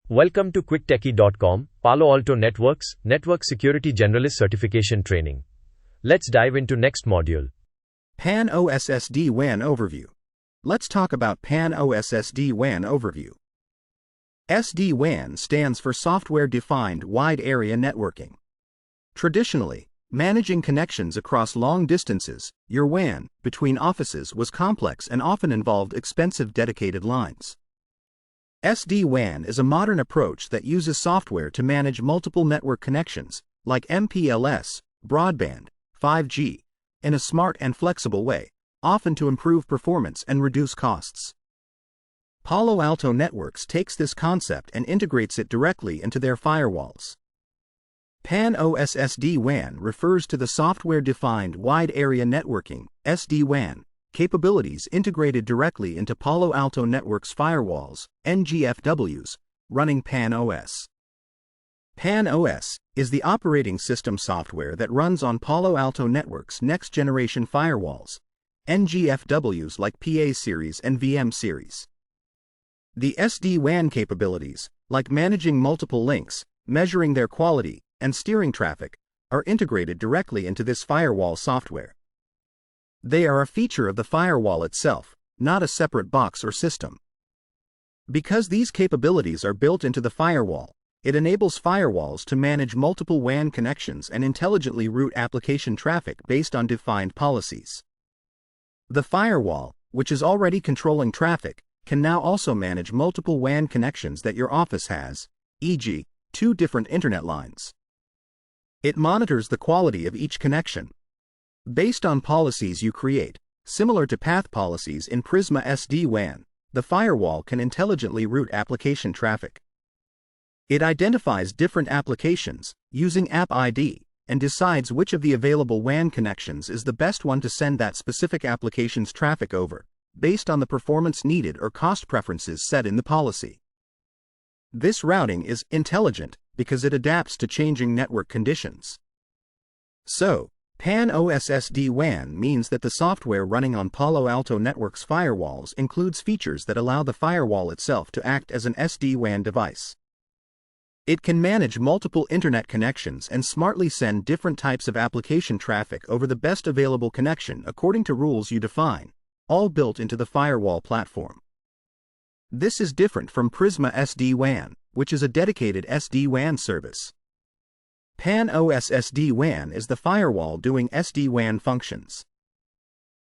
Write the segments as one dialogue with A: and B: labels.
A: Welcome to quicktechie.com, Palo Alto Networks, Network Security Generalist Certification Training. Let's dive into next module.
B: PAN-OS SD-WAN Overview. Let's talk about PAN-OS SD-WAN Overview. SD-WAN stands for Software-Defined Wide Area Networking. Traditionally, managing connections across long distances, your WAN, between offices was complex and often involved expensive dedicated lines. SD-WAN is a modern approach that uses software to manage multiple network connections, like MPLS, broadband, 5G, in a smart and flexible way, often to improve performance and reduce costs. Palo Alto Networks takes this concept and integrates it directly into their firewalls. PAN-OS SD-WAN refers to the Software-Defined Wide Area Networking, SD-WAN, capabilities integrated directly into Palo Alto Networks firewalls, NGFWs, running PAN-OS. PAN-OS is the operating system software that runs on Palo Alto Networks' next-generation firewalls, NGFWs like PA series and VM series. The SD-WAN capabilities, like managing multiple links, measuring their quality, and steering traffic, are integrated directly into this firewall software. They are a feature of the firewall itself, not a separate box or system. Because these capabilities are built into the firewall, it enables firewalls to manage multiple WAN connections and intelligently route application traffic based on defined policies. The firewall, which is already controlling traffic, can now also manage multiple WAN connections that your office has, e.g., 2 different internet lines. It monitors the quality of each connection. Based on policies you create, similar to path policies in Prisma SD-WAN, the firewall can intelligently route application traffic. It identifies different applications, using App ID, and decides which of the available WAN connections is the best one to send that specific application's traffic over, based on the performance needed or cost preferences set in the policy. This routing is intelligent because it adapts to changing network conditions. So, PAN-OS SD-WAN means that the software running on Palo Alto Networks firewalls includes features that allow the firewall itself to act as an SD-WAN device. It can manage multiple internet connections and smartly send different types of application traffic over the best available connection according to rules you define, all built into the firewall platform. This is different from Prisma SD-WAN, which is a dedicated SD-WAN service. PAN-OS SD-WAN is the firewall doing SD-WAN functions.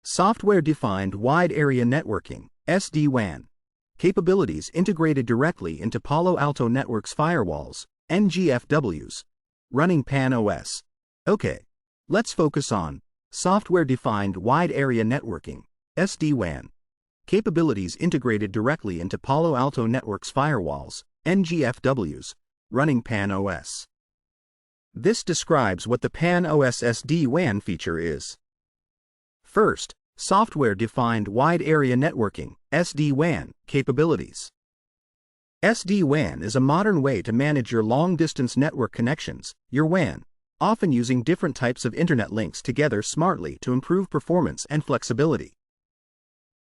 B: Software-Defined Wide Area Networking, SD-WAN, capabilities integrated directly into Palo Alto Networks firewalls, NGFWs, running PAN-OS. Okay, let's focus on Software-Defined Wide Area Networking, SD-WAN, capabilities integrated directly into Palo Alto Networks firewalls, NGFWs, running PAN-OS. This describes what the PAN-OS SD-WAN feature is. First, Software-Defined Wide Area Networking, SD-WAN, capabilities. SD-WAN is a modern way to manage your long-distance network connections, your WAN, often using different types of internet links together smartly to improve performance and flexibility.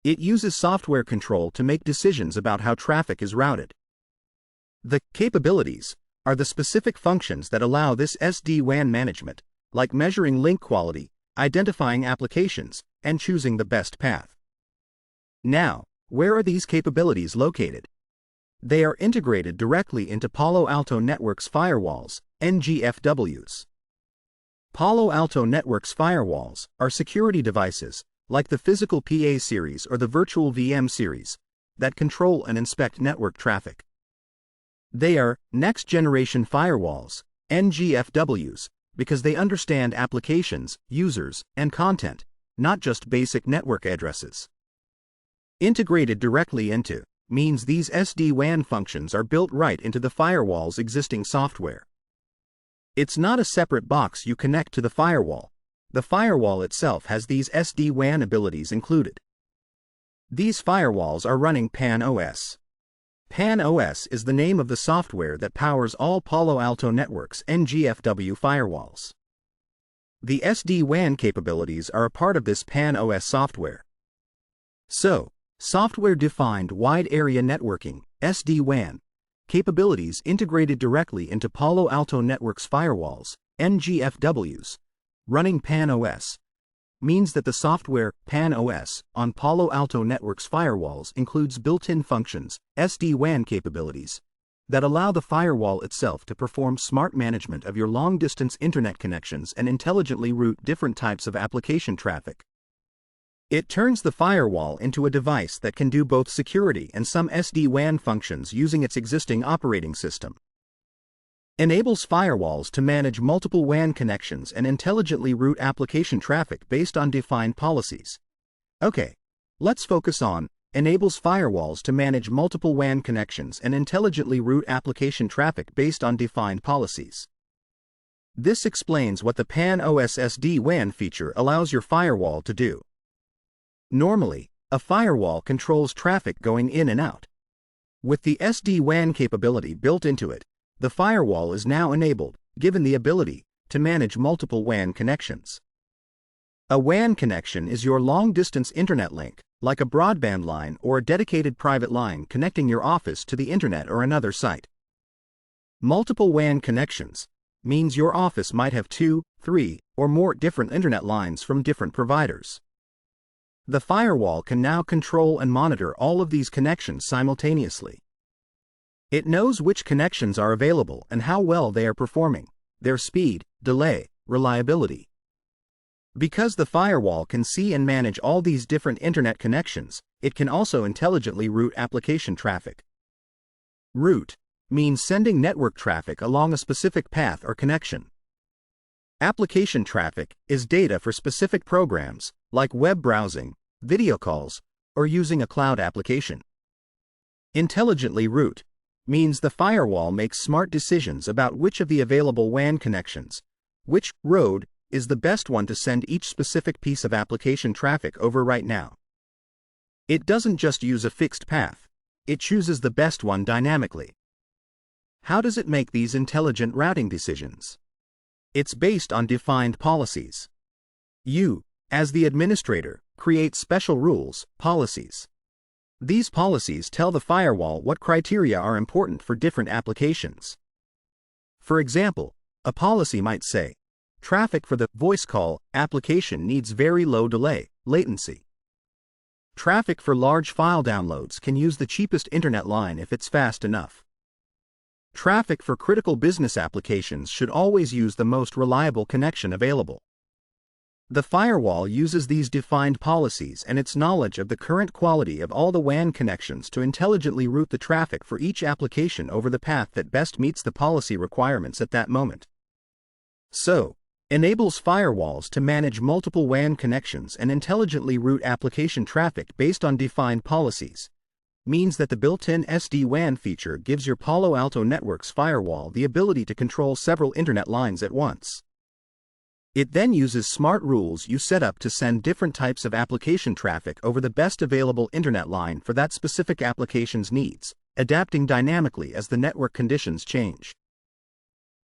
B: It uses software control to make decisions about how traffic is routed. The capabilities are the specific functions that allow this SD-WAN management, like measuring link quality, identifying applications, and choosing the best path. Now, where are these capabilities located? They are integrated directly into Palo Alto Networks firewalls, NGFWs. Palo Alto Networks firewalls are security devices, like the physical PA series or the virtual VM series, that control and inspect network traffic. They are next-generation firewalls, NGFWs, because they understand applications, users, and content, not just basic network addresses. Integrated directly into means these SD-WAN functions are built right into the firewall's existing software. It's not a separate box you connect to the firewall. The firewall itself has these SD-WAN abilities included. These firewalls are running PAN-OS. PAN-OS is the name of the software that powers all Palo Alto Networks NGFW firewalls. The SD-WAN capabilities are a part of this PAN-OS software. So, Software-Defined Wide Area Networking, SD-WAN, capabilities integrated directly into Palo Alto Networks firewalls, NGFWs, running PAN-OS, means that the software PAN-OS on Palo Alto Networks firewalls includes built-in functions, SD-WAN capabilities, that allow the firewall itself to perform smart management of your long-distance internet connections and intelligently route different types of application traffic. It turns the firewall into a device that can do both security and some SD-WAN functions using its existing operating system. Enables firewalls to manage multiple WAN connections and intelligently route application traffic based on defined policies. Okay, let's focus on enables firewalls to manage multiple WAN connections and intelligently route application traffic based on defined policies. This explains what the PAN-OS SD-WAN feature allows your firewall to do. Normally, a firewall controls traffic going in and out. With the SD-WAN capability built into it, the firewall is now enabled, given the ability to manage multiple WAN connections. A WAN connection is your long-distance internet link, like a broadband line or a dedicated private line connecting your office to the internet or another site. Multiple WAN connections means your office might have 2, 3, or more different internet lines from different providers. The firewall can now control and monitor all of these connections simultaneously. It knows which connections are available and how well they are performing, their speed, delay, reliability. Because the firewall can see and manage all these different internet connections, it can also intelligently route application traffic. Route means sending network traffic along a specific path or connection. Application traffic is data for specific programs, like web browsing, video calls, or using a cloud application. Intelligently route means the firewall makes smart decisions about which of the available WAN connections, which road, is the best one to send each specific piece of application traffic over right now. It doesn't just use a fixed path, it chooses the best one dynamically. How does it make these intelligent routing decisions? It's based on defined policies. You, as the administrator, create special rules, policies. These policies tell the firewall what criteria are important for different applications. For example, a policy might say, traffic for the voice call application needs very low delay, latency. Traffic for large file downloads can use the cheapest internet line if it's fast enough. Traffic for critical business applications should always use the most reliable connection available. The firewall uses these defined policies and its knowledge of the current quality of all the WAN connections to intelligently route the traffic for each application over the path that best meets the policy requirements at that moment. So, enables firewalls to manage multiple WAN connections and intelligently route application traffic based on defined policies, means that the built-in SD-WAN feature gives your Palo Alto Networks firewall the ability to control several internet lines at once. It then uses smart rules you set up to send different types of application traffic over the best available internet line for that specific application's needs, adapting dynamically as the network conditions change.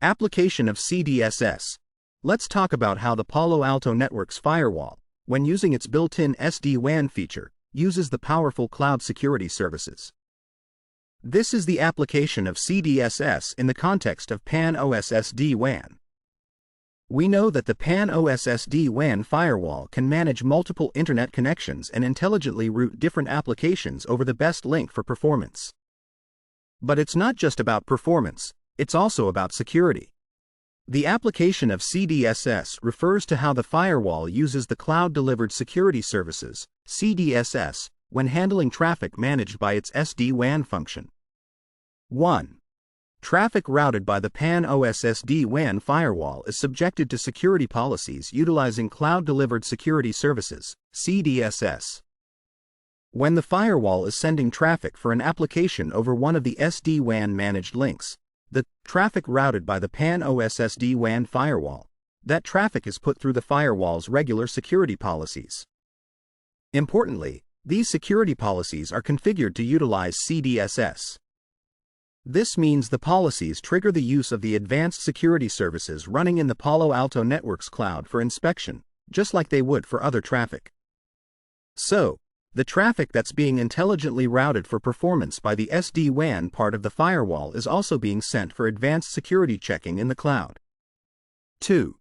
B: Application of CDSS. Let's talk about how the Palo Alto Networks firewall, when using its built-in SD-WAN feature, uses the powerful cloud security services. This is the application of CDSS in the context of PAN-OS SD-WAN. We know that the PAN-OS SD-WAN firewall can manage multiple internet connections and intelligently route different applications over the best link for performance. But it's not just about performance, it's also about security. The application of CDSS refers to how the firewall uses the Cloud-Delivered Security Services, CDSS, when handling traffic managed by its SD-WAN function. 1. Traffic routed by the PAN-OS SD-WAN firewall is subjected to security policies utilizing Cloud-Delivered Security Services, CDSS. When the firewall is sending traffic for an application over one of the SD-WAN managed links, the traffic routed by the PAN-OS SD-WAN firewall, that traffic is put through the firewall's regular security policies. Importantly, these security policies are configured to utilize CDSS. This means the policies trigger the use of the advanced security services running in the Palo Alto Networks cloud for inspection, just like they would for other traffic. So, The traffic that's being intelligently routed for performance by the SD-WAN part of the firewall is also being sent for advanced security checking in the cloud. 2.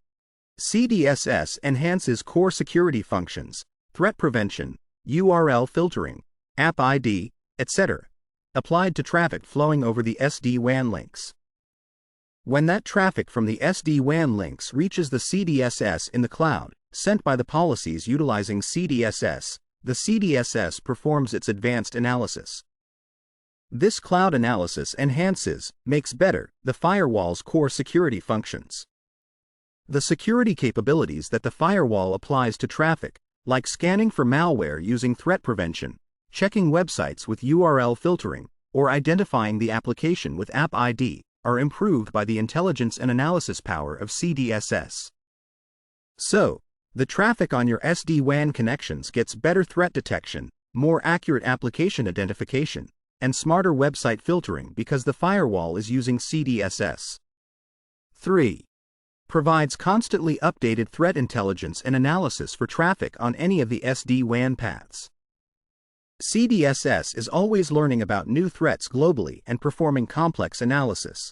B: CDSS enhances core security functions, threat prevention, URL filtering, app ID, etc., applied to traffic flowing over the SD-WAN links. When that traffic from the SD-WAN links reaches the CDSS in the cloud, sent by the policies utilizing CDSS, the CDSS performs its advanced analysis. This cloud analysis makes better, the firewall's core security functions. The security capabilities that the firewall applies to traffic, like scanning for malware using threat prevention, checking websites with URL filtering, or identifying the application with app ID, are improved by the intelligence and analysis power of CDSS. So, the traffic on your SD-WAN connections gets better threat detection, more accurate application identification, and smarter website filtering because the firewall is using CDSS. 3. Provides constantly updated threat intelligence and analysis for traffic on any of the SD-WAN paths. CDSS is always learning about new threats globally and performing complex analysis.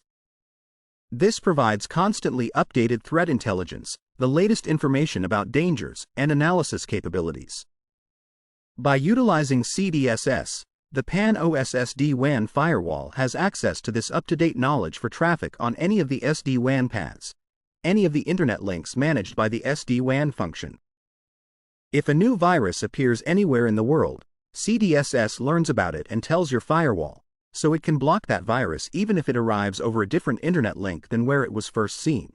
B: This provides constantly updated threat intelligence, the latest information about dangers, and analysis capabilities. By utilizing CDSS, the PAN-OS SD-WAN firewall has access to this up-to-date knowledge for traffic on any of the SD-WAN paths, any of the internet links managed by the SD-WAN function. If a new virus appears anywhere in the world, CDSS learns about it and tells your firewall, so it can block that virus even if it arrives over a different internet link than where it was first seen.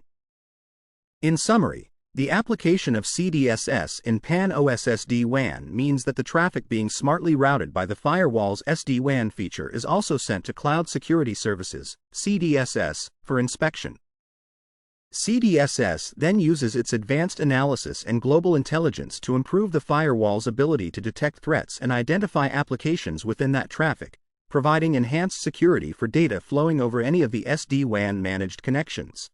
B: In summary, the application of CDSS in PAN-OS SD-WAN means that the traffic being smartly routed by the firewall's SD-WAN feature is also sent to Cloud Security Services, CDSS, for inspection. CDSS then uses its advanced analysis and global intelligence to improve the firewall's ability to detect threats and identify applications within that traffic, providing enhanced security for data flowing over any of the SD-WAN managed connections.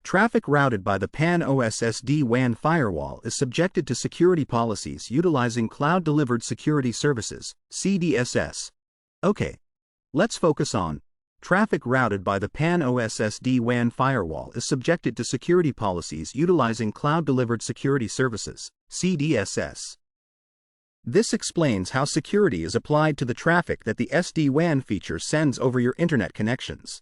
B: Traffic routed by the PAN-OS SD-WAN firewall is subjected to security policies utilizing Cloud Delivered Security Services, CDSS. Okay, let's focus on traffic routed by the PAN-OS SD-WAN firewall is subjected to security policies utilizing Cloud Delivered Security Services, CDSS. This explains how security is applied to the traffic that the SD-WAN feature sends over your internet connections.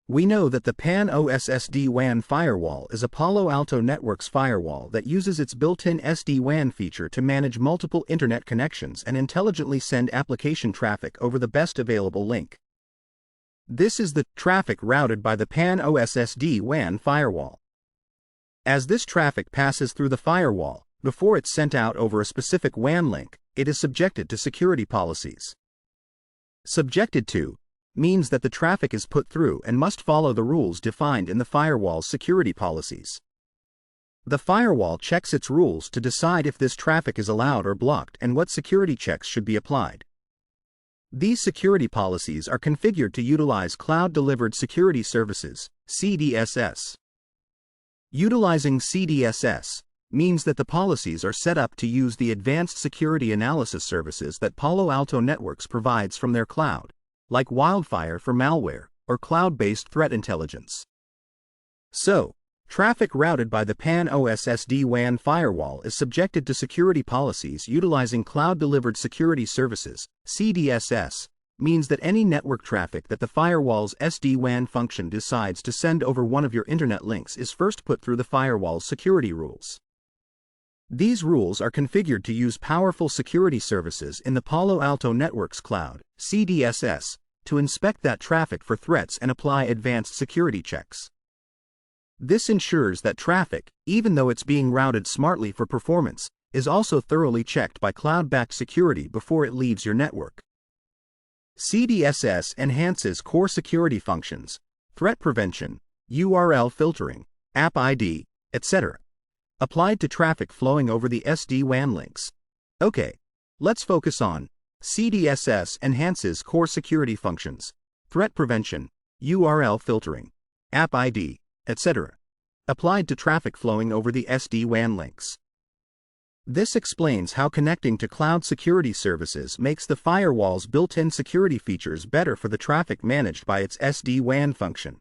B: We know that the PAN-OS SD-WAN firewall is a Palo Alto Networks firewall that uses its built-in SD-WAN feature to manage multiple internet connections and intelligently send application traffic over the best available link. This is the traffic routed by the PAN-OS SD-WAN firewall. As this traffic passes through the firewall, before it's sent out over a specific WAN link, it is subjected to security policies. Subjected to means that the traffic is put through and must follow the rules defined in the firewall's security policies. The firewall checks its rules to decide if this traffic is allowed or blocked and what security checks should be applied. These security policies are configured to utilize Cloud Delivered Security Services, CDSS. Utilizing CDSS means that the policies are set up to use the advanced security analysis services that Palo Alto Networks provides from their cloud, like Wildfire for malware or cloud-based threat intelligence. So, traffic routed by the PAN-OS SD-WAN firewall is subjected to security policies utilizing Cloud Delivered Security Services, CDSS, means that any network traffic that the firewall's SD-WAN function decides to send over one of your internet links is first put through the firewall's security rules. These rules are configured to use powerful security services in the Palo Alto Networks Cloud, CDSS, to inspect that traffic for threats and apply advanced security checks. This ensures that traffic, even though it's being routed smartly for performance, is also thoroughly checked by cloud-backed security before it leaves your network. CDSS enhances core security functions, threat prevention, URL filtering, app ID, etc., applied to traffic flowing over the SD-WAN links. Okay, let's focus on CDSS enhances core security functions, threat prevention, URL filtering, app ID, etc., applied to traffic flowing over the SD-WAN links. This explains how connecting to cloud security services makes the firewall's built-in security features better for the traffic managed by its SD-WAN function.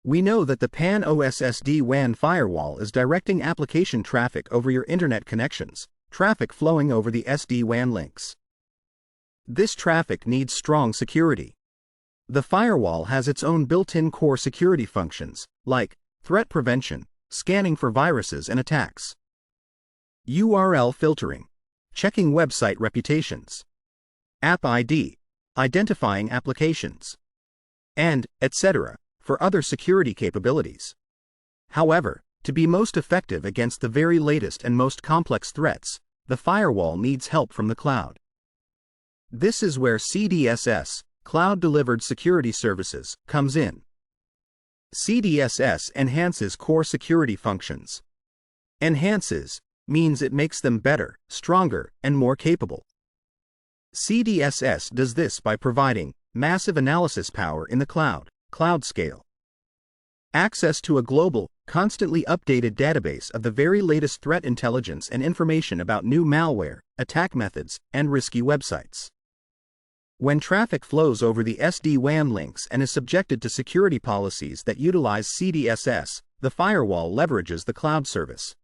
B: We know that the PAN-OS SD-WAN firewall is directing application traffic over your internet connections, traffic flowing over the SD-WAN links. This traffic needs strong security. The firewall has its own built-in core security functions, like threat prevention, scanning for viruses and attacks, URL filtering, checking website reputations, App ID, identifying applications, and etc. for other security capabilities. However, to be most effective against the very latest and most complex threats, the firewall needs help from the cloud. This is where CDSS, Cloud-Delivered Security Services, comes in. CDSS enhances core security functions. Enhances means it makes them better, stronger, and more capable. CDSS does this by providing massive analysis power in the cloud scale, access to a global, constantly updated database of the very latest threat intelligence and information about new malware, attack methods, and risky websites. When traffic flows over the SD-WAN links and is subjected to security policies that utilize CDSS, the firewall leverages the cloud service.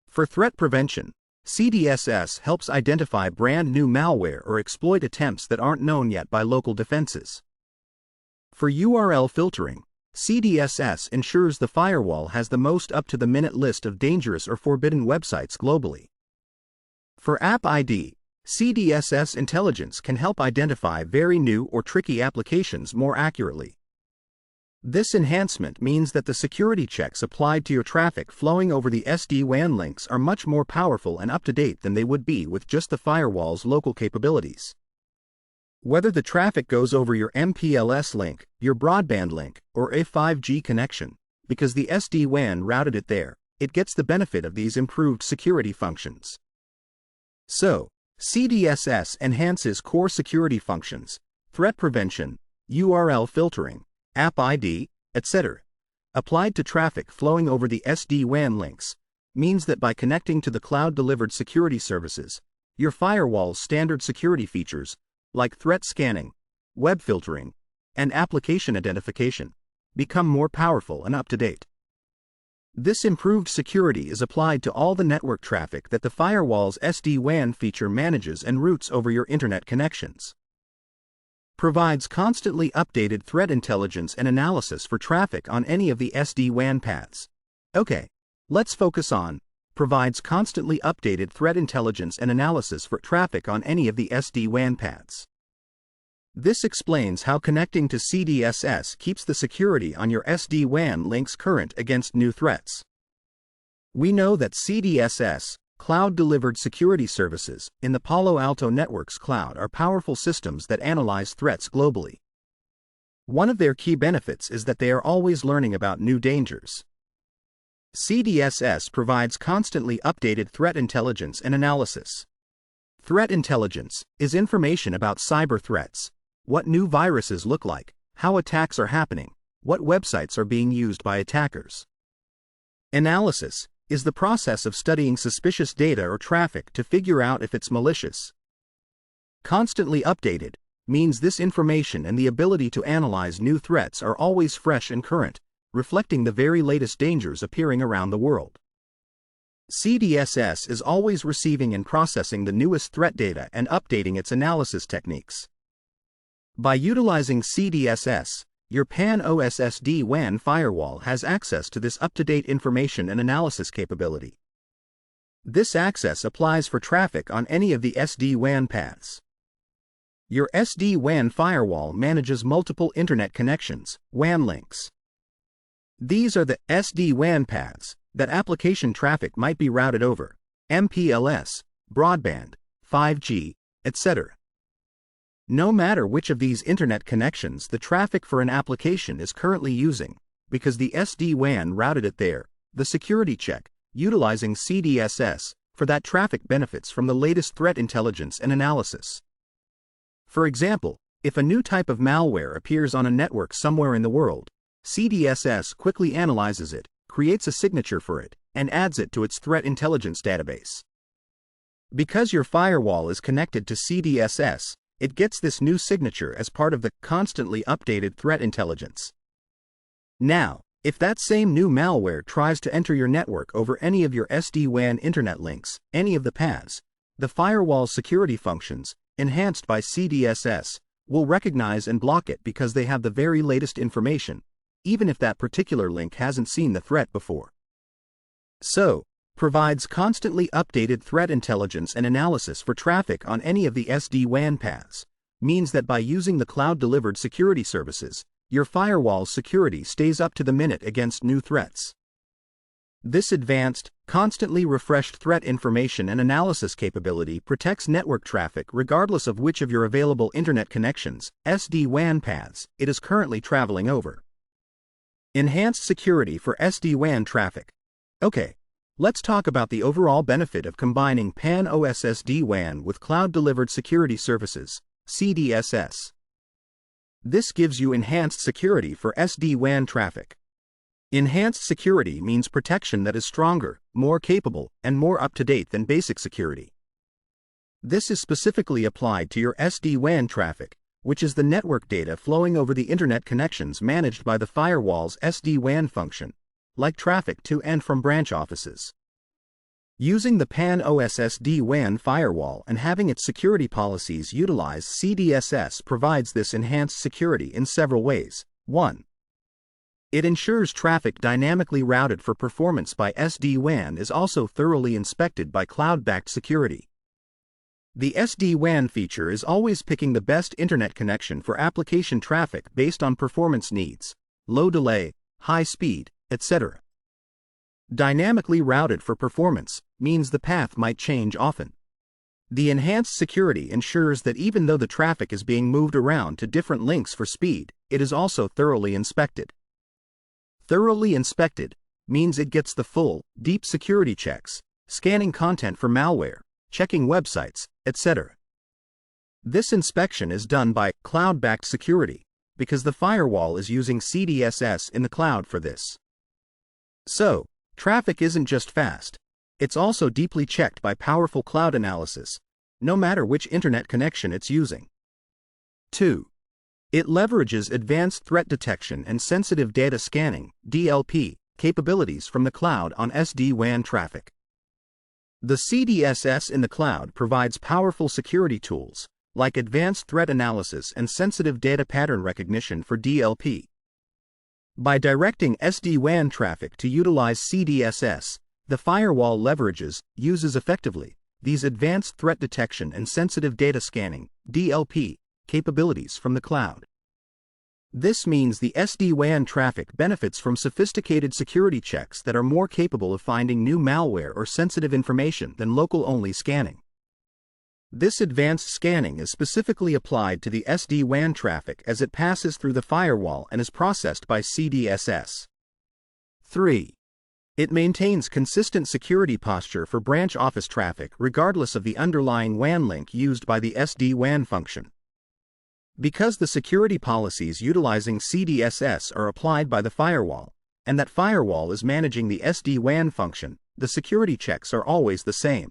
B: For threat prevention, CDSS helps identify brand new malware or exploit attempts that aren't known yet by local defenses. For URL filtering, CDSS ensures the firewall has the most up-to-the-minute list of dangerous or forbidden websites globally. For App ID, CDSS intelligence can help identify very new or tricky applications more accurately. This enhancement means that the security checks applied to your traffic flowing over the SD-WAN links are much more powerful and up-to-date than they would be with just the firewall's local capabilities. Whether the traffic goes over your MPLS link, your broadband link, or a 5G connection, because the SD-WAN routed it there, it gets the benefit of these improved security functions. So, CDSS enhances core security functions, threat prevention, URL filtering, App ID, etc., applied to traffic flowing over the SD-WAN links, means that by connecting to the cloud-delivered security services, your firewall's standard security features, like threat scanning, web filtering, and application identification, become more powerful and up-to-date. This improved security is applied to all the network traffic that the firewall's SD-WAN feature manages and routes over your internet connections. Provides constantly updated threat intelligence and analysis for traffic on any of the SD-WAN paths. Okay, let's focus on provides constantly updated threat intelligence and analysis for traffic on any of the SD-WAN paths. This explains how connecting to CDSS keeps the security on your SD-WAN links current against new threats. We know that CDSS, Cloud-Delivered Security Services, in the Palo Alto Networks cloud are powerful systems that analyze threats globally. One of their key benefits is that they are always learning about new dangers. CDSS provides constantly updated threat intelligence and analysis. Threat intelligence is information about cyber threats, what new viruses look like, how attacks are happening, what websites are being used by attackers. Analysis is the process of studying suspicious data or traffic to figure out if it's malicious. Constantly updated means this information and the ability to analyze new threats are always fresh and current, reflecting the very latest dangers appearing around the world. CDSS is always receiving and processing the newest threat data and updating its analysis techniques. By utilizing CDSS, your PAN-OS SD-WAN firewall has access to this up-to-date information and analysis capability. This access applies for traffic on any of the SD-WAN paths. Your SD-WAN firewall manages multiple internet connections, WAN links. These are the SD-WAN paths that application traffic might be routed over, MPLS, broadband, 5G, etc. No matter which of these internet connections the traffic for an application is currently using, because the SD-WAN routed it there, the security check, utilizing CDSS, for that traffic benefits from the latest threat intelligence and analysis. For example, if a new type of malware appears on a network somewhere in the world, CDSS quickly analyzes it, creates a signature for it, and adds it to its threat intelligence database. Because your firewall is connected to CDSS, it gets this new signature as part of the constantly updated threat intelligence. Now, if that same new malware tries to enter your network over any of your SD-WAN internet links, any of the paths, the firewall security functions, enhanced by CDSS, will recognize and block it because they have the very latest information, even if that particular link hasn't seen the threat before. So, provides constantly updated threat intelligence and analysis for traffic on any of the SD-WAN paths, means that by using the cloud-delivered security services, your firewall's security stays up to the minute against new threats. This advanced, constantly refreshed threat information and analysis capability protects network traffic regardless of which of your available internet connections, SD-WAN paths, it is currently traveling over. Enhanced security for SD-WAN traffic. Okay, let's talk about the overall benefit of combining PAN-OS SD-WAN with cloud-delivered security services, CDSS. This gives you enhanced security for SD-WAN traffic. Enhanced security means protection that is stronger, more capable, and more up-to-date than basic security. This is specifically applied to your SD-WAN traffic, which is the network data flowing over the internet connections managed by the firewall's SD-WAN function, like traffic to and from branch offices. Using the PAN-OS SD-WAN firewall and having its security policies utilize CDSS provides this enhanced security in several ways. 1. It ensures traffic dynamically routed for performance by SD-WAN is also thoroughly inspected by cloud-backed security. The SD-WAN feature is always picking the best internet connection for application traffic based on performance needs, low delay, high speed, etc. Dynamically routed for performance means the path might change often. The enhanced security ensures that even though the traffic is being moved around to different links for speed, it is also thoroughly inspected. Thoroughly inspected means it gets the full, deep security checks, scanning content for malware, checking websites, etc. This inspection is done by cloud-backed security because the firewall is using CDSS in the cloud for this. So, traffic isn't just fast, it's also deeply checked by powerful cloud analysis, no matter which internet connection it's using. 2. It leverages advanced threat detection and sensitive data scanning, DLP, capabilities from the cloud on SD-WAN traffic. The CDSS in the cloud provides powerful security tools, like advanced threat analysis and sensitive data pattern recognition for DLP. By directing SD-WAN traffic to utilize CDSS, the firewall uses effectively these advanced threat detection and sensitive data scanning, DLP, capabilities from the cloud. This means the SD-WAN traffic benefits from sophisticated security checks that are more capable of finding new malware or sensitive information than local-only scanning. This advanced scanning is specifically applied to the SD-WAN traffic as it passes through the firewall and is processed by CDSS. 3. It maintains consistent security posture for branch office traffic regardless of the underlying WAN link used by the SD-WAN function. Because the security policies utilizing CDSS are applied by the firewall, and that firewall is managing the SD-WAN function, the security checks are always the same.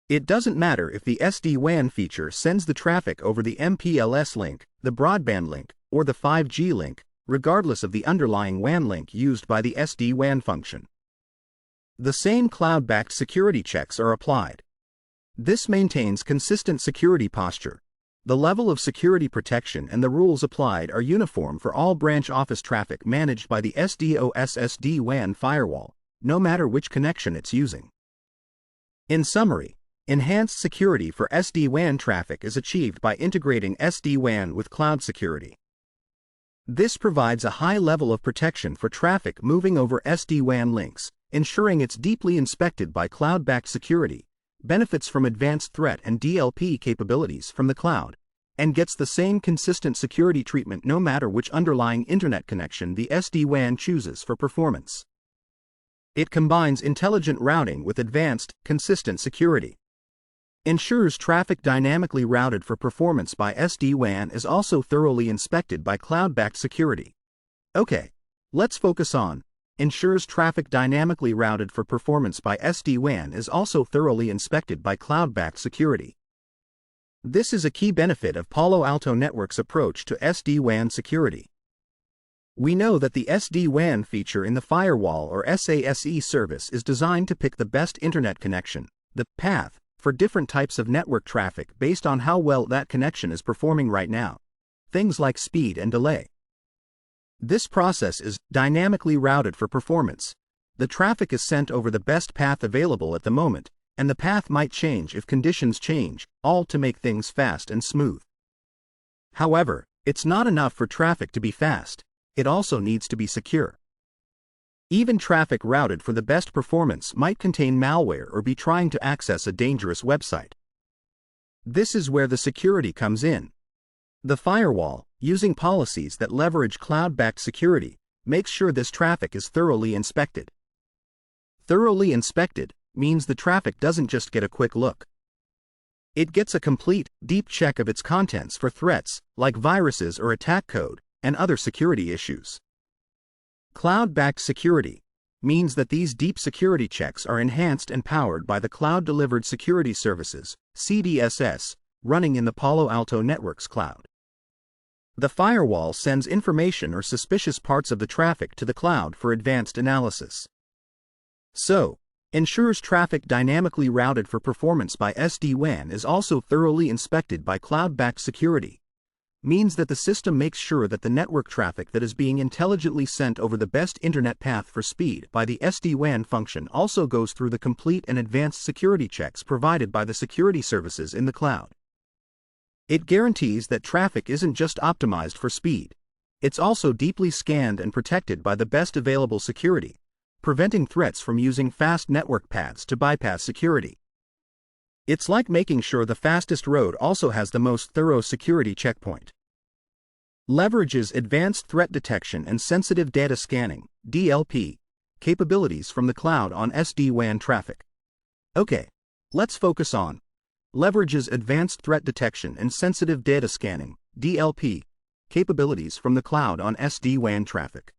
B: It doesn't matter if the SD-WAN feature sends the traffic over the MPLS link, the broadband link, or the 5G link, regardless of the underlying WAN link used by the SD-WAN function. The same cloud-backed security checks are applied. This maintains consistent security posture. The level of security protection and the rules applied are uniform for all branch office traffic managed by the PAN-OS SD-WAN firewall, no matter which connection it's using. In summary, enhanced security for SD-WAN traffic is achieved by integrating SD-WAN with cloud security. This provides a high level of protection for traffic moving over SD-WAN links, ensuring it's deeply inspected by cloud-backed security, benefits from advanced threat and DLP capabilities from the cloud, and gets the same consistent security treatment no matter which underlying internet connection the SD-WAN chooses for performance. It combines intelligent routing with advanced, consistent security. Ensures traffic dynamically routed for performance by SD-WAN is also thoroughly inspected by cloud-backed security. Okay, let's focus on ensures traffic dynamically routed for performance by SD-WAN is also thoroughly inspected by cloud-backed security. This is a key benefit of Palo Alto Networks' approach to SD-WAN security. We know that the SD-WAN feature in the firewall or SASE service is designed to pick the best internet connection, the path, for different types of network traffic based on how well that connection is performing right now. Things like speed and delay. This process is dynamically routed for performance. The traffic is sent over the best path available at the moment, and the path might change if conditions change, all to make things fast and smooth. However, it's not enough for traffic to be fast. It also needs to be secure. Even traffic routed for the best performance might contain malware or be trying to access a dangerous website. This is where the security comes in. The firewall, using policies that leverage cloud-backed security, makes sure this traffic is thoroughly inspected. Thoroughly inspected means the traffic doesn't just get a quick look. It gets a complete, deep check of its contents for threats, like viruses or attack code, and other security issues. Cloud-backed security means that these deep security checks are enhanced and powered by the Cloud-Delivered Security Services, CDSS, running in the Palo Alto Networks cloud. The firewall sends information or suspicious parts of the traffic to the cloud for advanced analysis. So, ensures traffic dynamically routed for performance by SD-WAN is also thoroughly inspected by cloud-backed security. Means that the system makes sure that the network traffic that is being intelligently sent over the best internet path for speed by the SD-WAN function also goes through the complete and advanced security checks provided by the security services in the cloud. It guarantees that traffic isn't just optimized for speed. It's also deeply scanned and protected by the best available security, preventing threats from using fast network paths to bypass security. It's like making sure the fastest road also has the most thorough security checkpoint. Leverages advanced threat detection and sensitive data scanning, DLP, capabilities from the cloud on SD-WAN traffic. Okay, let's focus on leverages advanced threat detection and sensitive data scanning, DLP, capabilities from the cloud on SD-WAN traffic.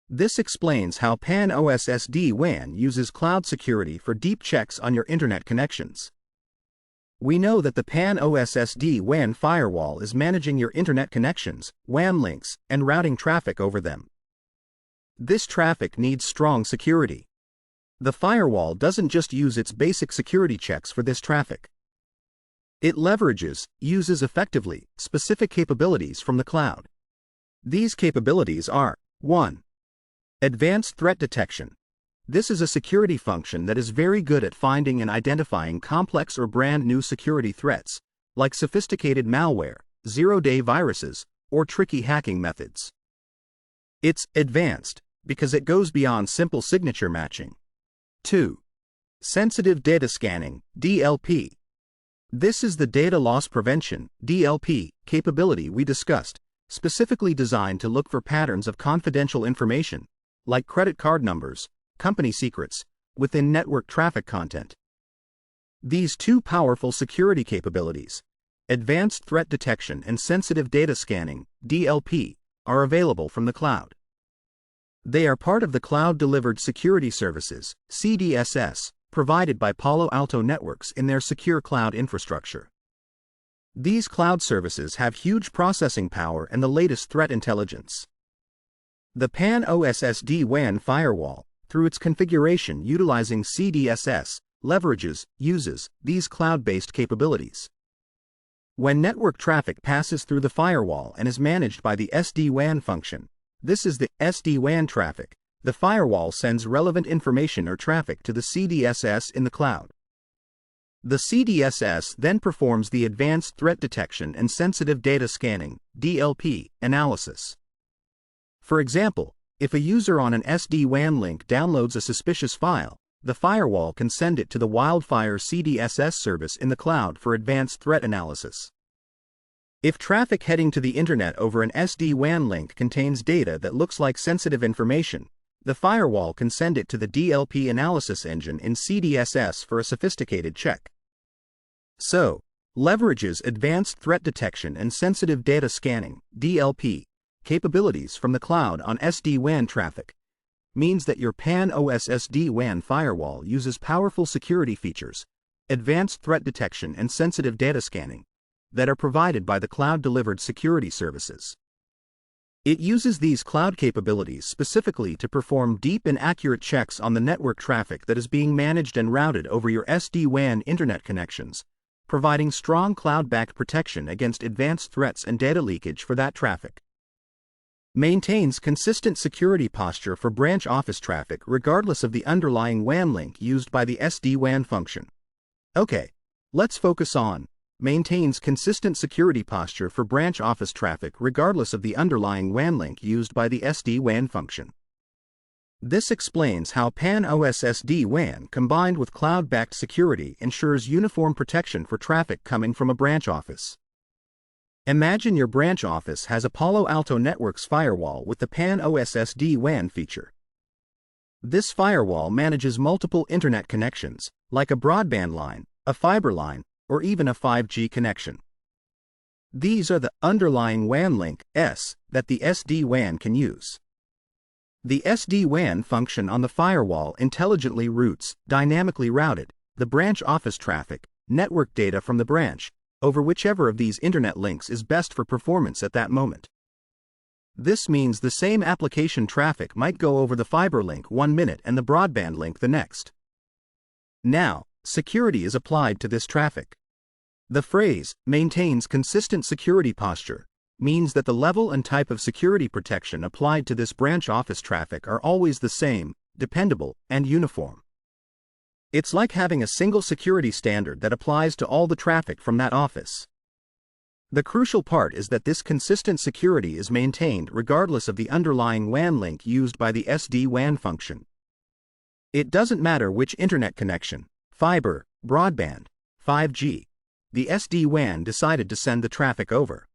B: This explains how PAN-OS SD-WAN uses cloud security for deep checks on your internet connections. We know that the PAN-OS SD-WAN firewall is managing your internet connections, WAN links, and routing traffic over them. This traffic needs strong security. The firewall doesn't just use its basic security checks for this traffic. It uses effectively, specific capabilities from the cloud. These capabilities are 1. Advanced threat detection. This is a security function that is very good at finding and identifying complex or brand new security threats, like sophisticated malware, zero-day viruses, or tricky hacking methods. It's advanced because it goes beyond simple signature matching. 2. Sensitive data scanning, DLP. This is the data loss prevention, DLP, capability we discussed, specifically designed to look for patterns of confidential information, like credit card numbers, company secrets, within network traffic content. These two powerful security capabilities, advanced threat detection and sensitive data scanning, DLP, are available from the cloud. They are part of the Cloud-Delivered Security Services, CDSS, provided by Palo Alto Networks in their secure cloud infrastructure. These cloud services have huge processing power and the latest threat intelligence. The PAN-OS SD-WAN firewall, through its configuration utilizing CDSS, uses these cloud-based capabilities. When network traffic passes through the firewall and is managed by the SD-WAN function, this is the SD-WAN traffic, the firewall sends relevant information or traffic to the CDSS in the cloud. The CDSS then performs the advanced threat detection and sensitive data scanning, DLP, analysis. For example, if a user on an SD-WAN link downloads a suspicious file, the firewall can send it to the Wildfire CDSS service in the cloud for advanced threat analysis. If traffic heading to the internet over an SD-WAN link contains data that looks like sensitive information, the firewall can send it to the DLP analysis engine in CDSS for a sophisticated check. So, leverages advanced threat detection and sensitive data scanning, DLP, capabilities from the cloud on SD-WAN traffic, means that your PAN-OS SD-WAN firewall uses powerful security features, advanced threat detection and sensitive data scanning that are provided by the cloud-delivered security services. It uses these cloud capabilities specifically to perform deep and accurate checks on the network traffic that is being managed and routed over your SD-WAN internet connections, providing strong cloud-backed protection against advanced threats and data leakage for that traffic. Maintains consistent security posture for branch office traffic regardless of the underlying WAN link used by the SD-WAN function. Okay, let's focus on maintains consistent security posture for branch office traffic regardless of the underlying WAN link used by the SD-WAN function. This explains how PAN-OS SD-WAN combined with cloud-backed security ensures uniform protection for traffic coming from a branch office. Imagine your branch office has a Palo Alto Networks firewall with the PAN-OS SD-WAN feature. This firewall manages multiple internet connections, like a broadband line, a fiber line, or even a 5G connection. These are the underlying WAN link S that the SD-WAN can use. The SD-WAN function on the firewall intelligently routes, dynamically routed, the branch office traffic, network data from the branch, over whichever of these internet links is best for performance at that moment. This means the same application traffic might go over the fiber link 1 minute and the broadband link the next. Now, security is applied to this traffic. The phrase, maintains consistent security posture, means that the level and type of security protection applied to this branch office traffic are always the same, dependable, and uniform. It's like having a single security standard that applies to all the traffic from that office. The crucial part is that this consistent security is maintained regardless of the underlying WAN link used by the SD-WAN function. It doesn't matter which internet connection, fiber, broadband, 5G, the SD-WAN decided to send the traffic over.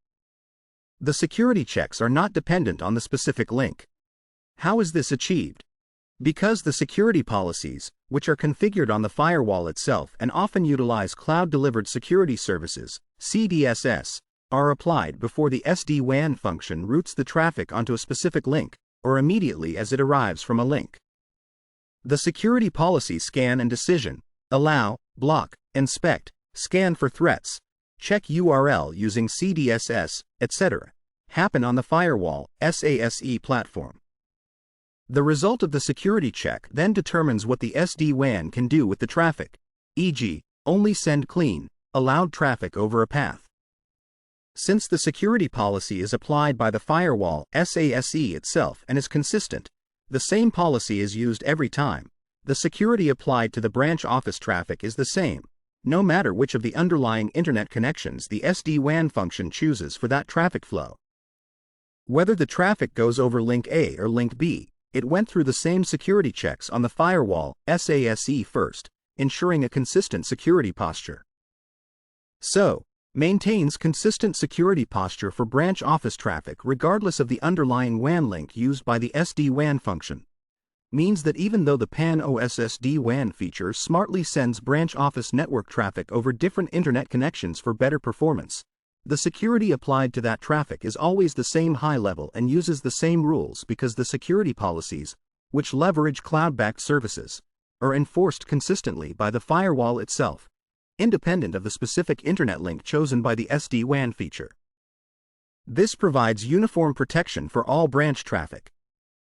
B: The security checks are not dependent on the specific link. How is this achieved? Because the security policies, which are configured on the firewall itself and often utilize cloud-delivered security services, CDSS, are applied before the SD-WAN function routes the traffic onto a specific link, or immediately as it arrives from a link. The security policies scan and decision, allow, block, inspect, scan for threats, check URL using CDSS, etc., happen on the firewall SASE platform. The result of the security check then determines what the SD-WAN can do with the traffic, e.g., only send clean, allowed traffic over a path. Since the security policy is applied by the firewall SASE itself and is consistent, the same policy is used every time. The security applied to the branch office traffic is the same, no matter which of the underlying internet connections the SD-WAN function chooses for that traffic flow. Whether the traffic goes over link A or link B, it went through the same security checks on the firewall SASE first, ensuring a consistent security posture. So, maintains consistent security posture for branch office traffic regardless of the underlying WAN link used by the SD-WAN function. Means that even though the PAN-OS SD-WAN feature smartly sends branch office network traffic over different internet connections for better performance, the security applied to that traffic is always the same high level and uses the same rules because the security policies, which leverage cloud-backed services, are enforced consistently by the firewall itself, independent of the specific internet link chosen by the SD-WAN feature. This provides uniform protection for all branch traffic,